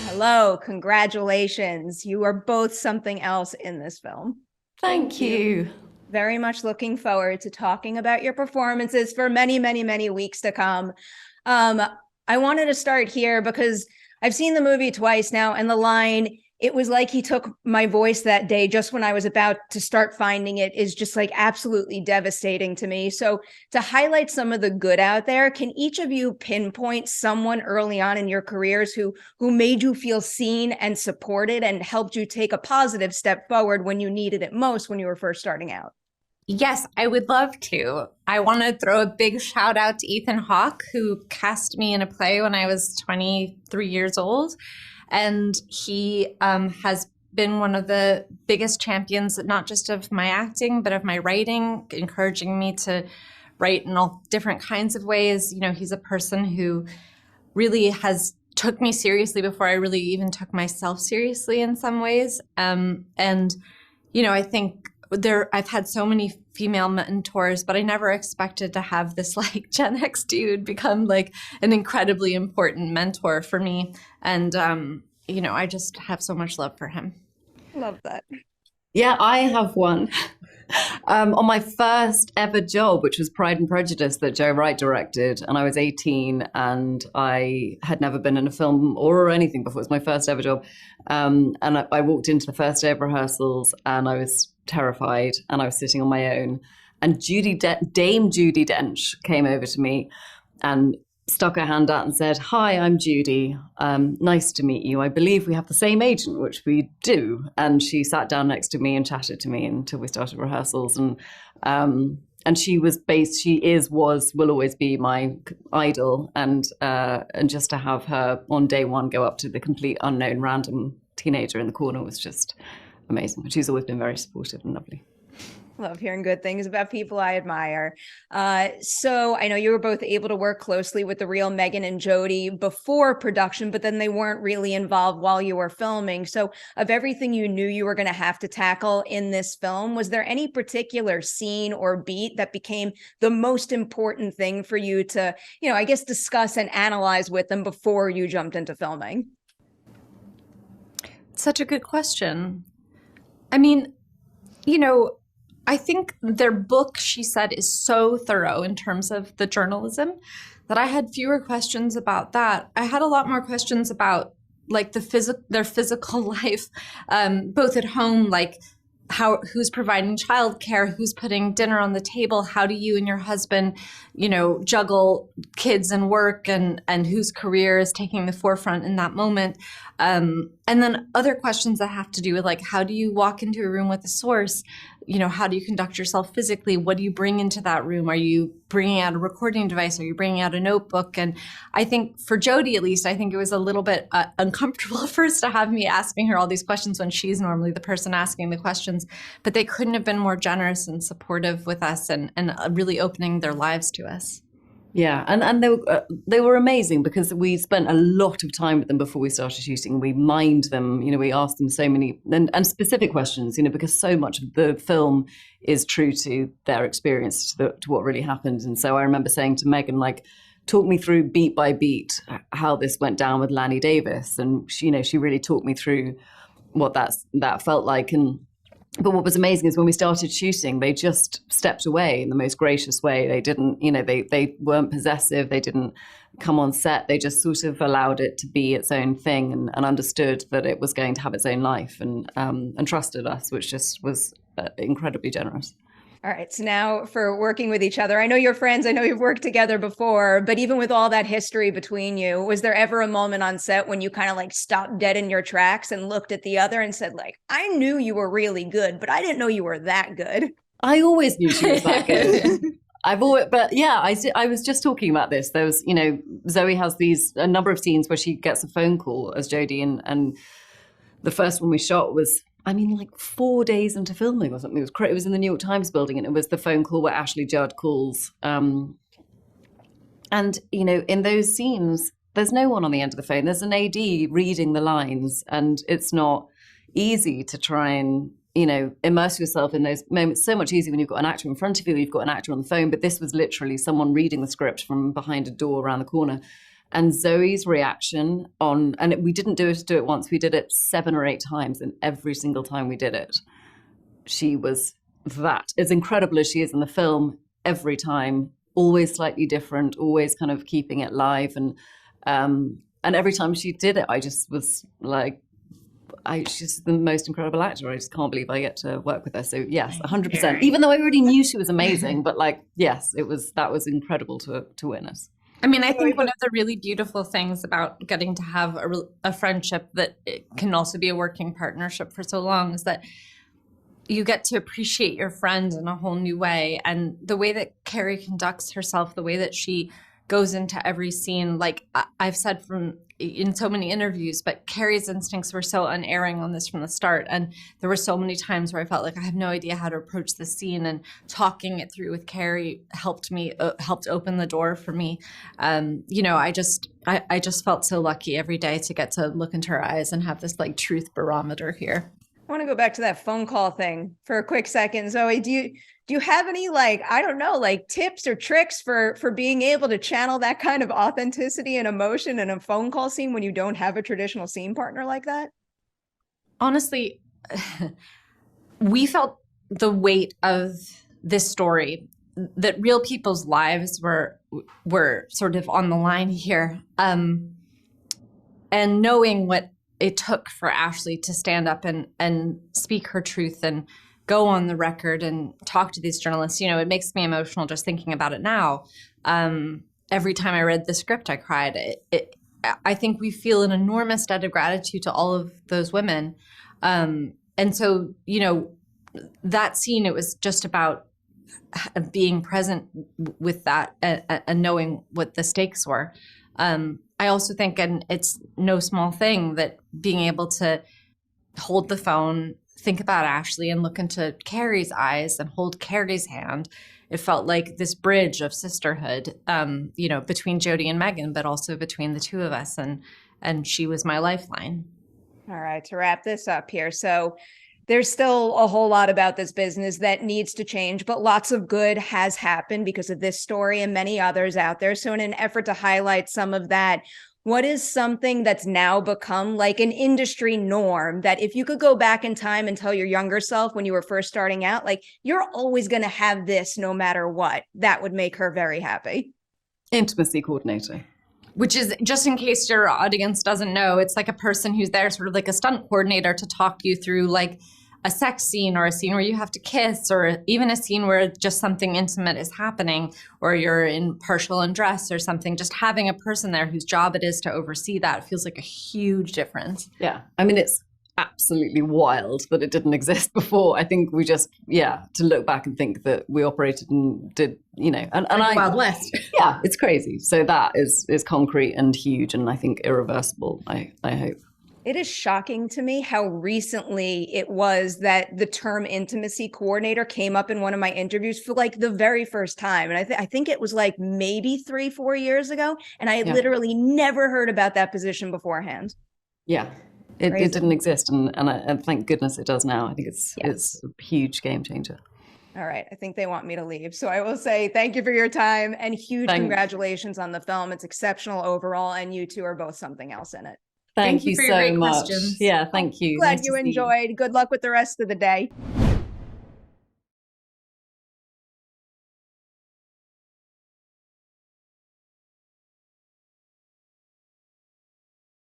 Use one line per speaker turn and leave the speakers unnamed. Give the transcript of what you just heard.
Hello, congratulations. You are both something else in this film.
Thank you.
Very much looking forward to talking about your performances for many, many, many weeks to come. I wanted to start here because I've seen the movie twice now, and the line, "It was like he took my voice that day just when I was about to start finding it," is just like absolutely devastating to me. So to highlight some of the good out there, can each of you pinpoint someone early on in your careers who made you feel seen and supported and helped you take a positive step forward when you needed it most when you were first starting out?
Yes, I would love to. I want to throw a big shout out to Ethan Hawke, who cast me in a play when I was 23 years old. And he has been one of the biggest champions, not just of my acting, but of my writing, encouraging me to write in all different kinds of ways. You know, he's a person who really has took me seriously before I really even took myself seriously in some ways. And, you know, I think I've had so many female mentors, but I never expected to have this like Gen X dude become like an incredibly important mentor for me. And, you know, I just have so much love for him.
Love that.
Yeah, I have one. On my first ever job, which was Pride and Prejudice that Joe Wright directed, and I was 18 and I had never been in a film or anything before. It was my first ever job. And I walked into the first day of rehearsals and I was terrified and I was sitting on my own. And Dame Judi Dench came over to me and stuck her hand out and said, "Hi, I'm Judi. Nice to meet you. I believe we have the same agent," which we do. And she sat down next to me and chatted to me until we started rehearsals. And she was will always be my idol. And just to have her on day one go up to the complete unknown random teenager in the corner was just amazing. She's always been very supportive and lovely.
Love hearing good things about people I admire. So I know you were both able to work closely with the real Megan and Jodi before production, but then they weren't really involved while you were filming. So of everything you knew you were going to have to tackle in this film, was there any particular scene or beat that became the most important thing for you to, you know, I guess, discuss and analyze with them before you jumped into filming?
Such a good question. I mean, you know, I think their book, she said, is so thorough in terms of the journalism that I had fewer questions about that. I had a lot more questions about like their physical life, both at home, like who's providing childcare, who's putting dinner on the table, how do you and your husband, you know, juggle kids and work, and whose career is taking the forefront in that moment. And then other questions that have to do with like, how do you walk into a room with a source? You know, how do you conduct yourself physically? What do you bring into that room? Are you bringing out a recording device? Are you bringing out a notebook? And I think for Jodi, at least, I think it was a little bit uncomfortable at first to have me asking her all these questions when she's normally the person asking the questions. But they couldn't have been more generous and supportive with us and really opening their lives to us.
Yeah, and they were amazing because we spent a lot of time with them before we started shooting. We mined them, you know, we asked them so many and specific questions, you know, because so much of the film is true to their experience, to what really happened. And so I remember saying to Megan, like, talk me through beat by beat how this went down with Lanny Davis. And she, you know, she really talked me through what that felt like. But what was amazing is when we started shooting, they just stepped away in the most gracious way. They didn't, you know, they weren't possessive. They didn't come on set. They just sort of allowed it to be its own thing and understood that it was going to have its own life and trusted us, which just was incredibly generous.
All right. So now for working with each other, I know you're friends. I know you've worked together before, but even with all that history between you, was there ever a moment on set when you kind of like stopped dead in your tracks and looked at the other and said, like, I knew you were really good, but I didn't know you were that good?
I always knew she was that good. But yeah, I was just talking about this. There was, you know, Zoe has a number of scenes where she gets a phone call as Jodi, and the first one we shot was, I mean, like 4 days into filming or something. It was in the New York Times building, and it was the phone call where Ashley Judd calls. And, you know, in those scenes, there's no one on the end of the phone. There's an AD reading the lines, and it's not easy to try and you know, immerse yourself in those moments so much easier when you've got an actor in front of you, you've got an actor on the phone. But this was literally someone reading the script from behind a door around the corner. And Zoe's reaction and we didn't do it once, we did it 7 or 8 times, and every single time we did it, she was that. As incredible as she is in the film, every time, always slightly different, always kind of keeping it live. And every time she did it, I just was like, she's the most incredible actor. I just can't believe I get to work with her. So yes, 100%. Even though I already knew she was amazing, but like, yes, that was incredible to witness.
I mean, I think one of the really beautiful things about getting to have a friendship that it can also be a working partnership for so long is that you get to appreciate your friend in a whole new way. And the way that Carey conducts herself, the way that she goes into every scene, like I've said in so many interviews, but Carey's instincts were so unerring on this from the start. And there were so many times where I felt like I have no idea how to approach the scene, and talking it through with Carey helped open the door for me. You know, I just felt so lucky every day to get to look into her eyes and have this like truth barometer here.
I want to go back to that phone call thing for a quick second. Zoe, do you have any, like, I don't know, like tips or tricks for being able to channel that kind of authenticity and emotion in a phone call scene when you don't have a traditional scene partner like that?
Honestly, we felt the weight of this story, that real people's lives were sort of on the line here. And knowing what it took for Ashley to stand up and speak her truth and go on the record and talk to these journalists, you know, it makes me emotional just thinking about it now. Every time I read the script, I cried. I think we feel an enormous debt of gratitude to all of those women. And so, you know, that scene, it was just about being present with that and knowing what the stakes were. I also think, and it's no small thing, that being able to hold the phone, think about Ashley and look into Carey's eyes and hold Carey's hand, it felt like this bridge of sisterhood, you know, between Jodi and Megan, but also between the two of us. And she was my lifeline.
All right, to wrap this up here. So there's still a whole lot about this business that needs to change, but lots of good has happened because of this story and many others out there. So in an effort to highlight some of that, what is something that's now become like an industry norm that if you could go back in time and tell your younger self when you were first starting out, like, you're always going to have this no matter what, that would make her very happy?
Intimacy coordinator.
Which is, just in case your audience doesn't know, it's like a person who's there sort of like a stunt coordinator to talk you through like a sex scene, or a scene where you have to kiss, or even a scene where just something intimate is happening, or you're in partial undress or something. Just having a person there whose job it is to oversee that feels like a huge difference.
Yeah. I mean, it's absolutely wild that it didn't exist before. I think we just, to look back and think that we operated and did, you know, and
like Wild West.
Yeah, it's crazy. So that is concrete and huge, and I think irreversible, I hope.
It is shocking to me how recently it was that the term intimacy coordinator came up in one of my interviews for like the very first time. And I think it was like maybe 3-4 years ago. And I had literally never heard about that position beforehand.
Yeah, it didn't exist. And thank goodness it does now. I think it's a huge game changer.
All right. I think they want me to leave. So I will say thank you for your time and huge congratulations on the film. It's exceptional overall. And you two are both something else in it.
Thank you
for your
so
great
much.
questions.
Yeah, thank you.
Glad
Nice
you enjoyed. Good luck with the rest of the day.